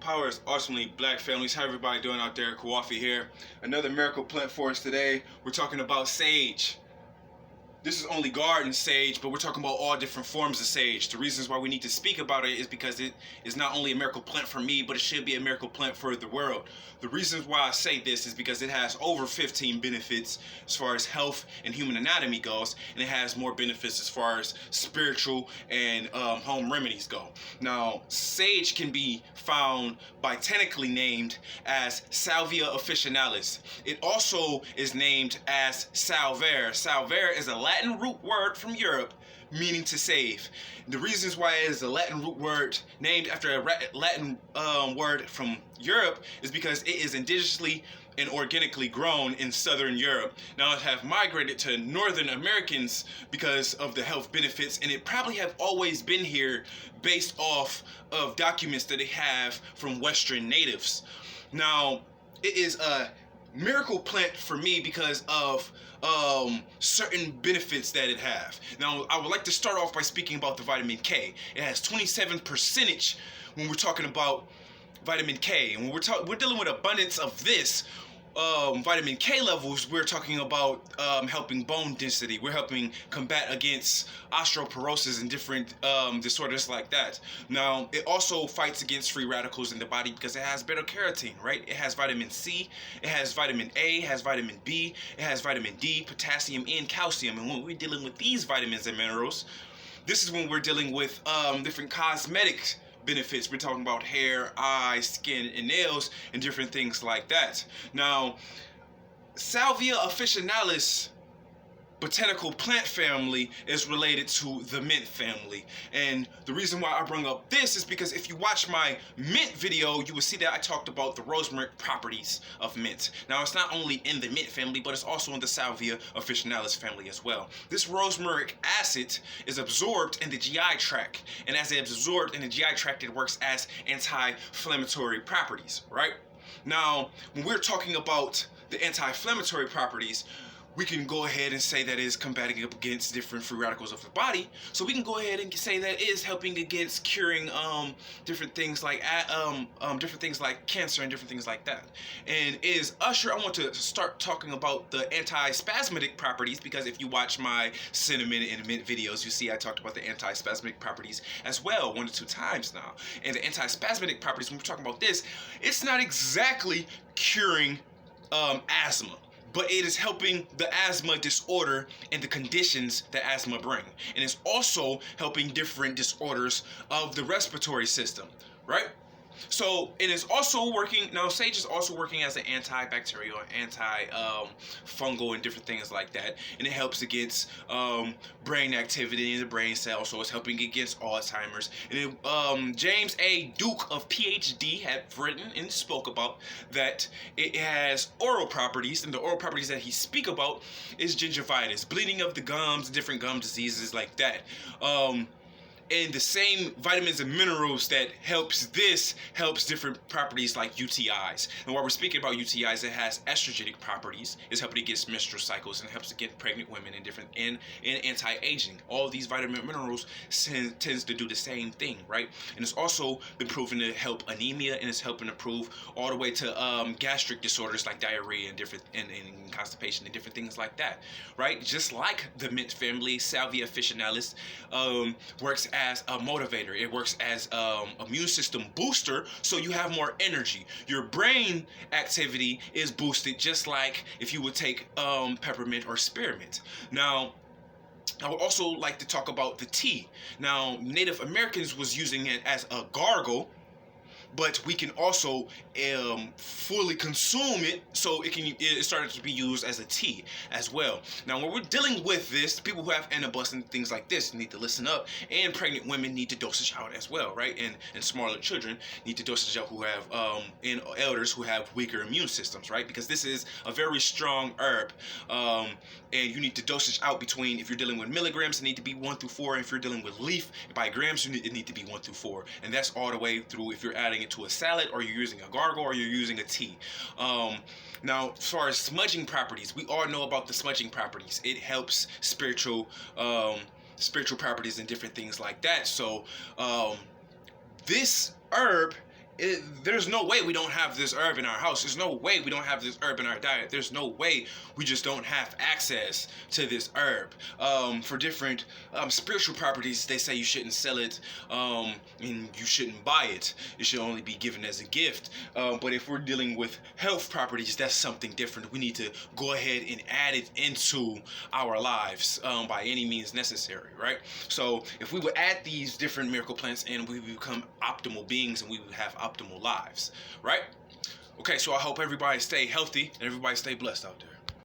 Power is ultimately black families. How everybody doing out there? Kwofi here. Another miracle plant for us today. We're talking about sage. This is only garden sage, but we're talking about all different forms of sage. The reasons why we need to speak about it is because it is not only a miracle plant for me, but it should be a miracle plant for the world. The reasons why I say this is because it has over 15 benefits as far as health and human anatomy goes, and it has more benefits as far as spiritual and home remedies go. Now, sage can be found botanically named as Salvia officinalis. It also is named as Salvare. Salvare is a Latin root word from Europe meaning to save. The reasons why it is a Latin root word named after a Latin word from Europe is because it is indigenously and organically grown in southern Europe. Now it have migrated to northern Americans because of the health benefits, and it probably have always been here based off of documents that they have from western natives. Now it is a miracle plant for me because of certain benefits that it have. Now, I would like to start off by speaking about the vitamin K. It has 27% when we're talking about vitamin K, and when we're dealing with abundance of this vitamin K levels, we're talking about helping bone density. We're helping combat against osteoporosis and different disorders like that. Now, it also fights against free radicals in the body because it has beta-carotene, right? It has vitamin C, it has vitamin A, it has vitamin B, it has vitamin D, potassium, and calcium. And when we're dealing with these vitamins and minerals, this is when we're dealing with different cosmetic benefits. We're talking about hair, eyes, skin, and nails, and different things like that. Now, Salvia officinalis botanical plant family is related to the mint family, and the reason why I bring up this is because if you watch my mint video, you will see that I talked about the Rosmarnic properties of mint. Now, it's not only in the mint family, but it's also in the Salvia officinalis family as well. This rosmarinic acid is absorbed in the GI tract, and as it's absorbed in the GI tract, it works as anti-inflammatory properties, right? Now, when we're talking about the anti-inflammatory properties, we can go ahead and say that it is combating up against different free radicals of the body. So we can go ahead and say that it is helping against curing different things like cancer and different things like that. And I want to start talking about the anti-spasmodic properties, because if you watch my cinnamon and mint videos, you see I talked about the anti-spasmodic properties as well 1 to 2 times now. And the anti-spasmodic properties, when we're talking about this, it's not exactly curing asthma, but it is helping the asthma disorder and the conditions that asthma bring. And it's also helping different disorders of the respiratory system, right? So it is also working, now sage is also working as an antibacterial, anti-fungal, and different things like that. And it helps against brain activity in the brain cells, so it's helping against Alzheimer's. And James A. Duke of PhD had written and spoke about that it has oral properties, and the oral properties that he speak about is gingivitis, bleeding of the gums, different gum diseases like that. And the same vitamins and minerals that helps different properties like UTIs. And while we're speaking about UTIs, it has estrogenic properties. It's helping against menstrual cycles and helps to get pregnant women and anti-aging. All of these vitamin and minerals tends to do the same thing, right? And it's also been proven to help anemia, and it's helping improve all the way to gastric disorders like diarrhea and different and constipation and different things like that, right? Just like the mint family, Salvia officinalis works as a motivator. It works as immune system booster, so you have more energy. Your brain activity is boosted, just like if you would take peppermint or spearmint. Now, I would also like to talk about the tea. Now, Native Americans was using it as a gargle, but we can also fully consume it, so it started to be used as a tea as well. Now, when we're dealing with this, people who have anabus and things like this need to listen up, and pregnant women need to dosage out as well, right? And smaller children need to dosage out who have and elders who have weaker immune systems, right? Because this is a very strong herb, and you need to dosage out between, if you're dealing with milligrams, it need to be 1 through 4, and if you're dealing with leaf by grams, it need to be 1 through 4, and that's all the way through if you're adding it to a salad, or you're using a gargle, or you're using a tea. Now, as far as smudging properties, we all know about the smudging properties. It helps spiritual properties and different things like that. So this herb There's no way we don't have this herb in our house. There's no way we don't have this herb in our diet. There's no way we just don't have access to this herb. For different spiritual properties, they say you shouldn't sell it and you shouldn't buy it. It should only be given as a gift. But if we're dealing with health properties, that's something different. We need to go ahead and add it into our lives by any means necessary, right? So if we would add these different miracle plants in, we would become optimal beings and we would have optimal lives, right? Okay, so I hope everybody stay healthy and everybody stay blessed out there.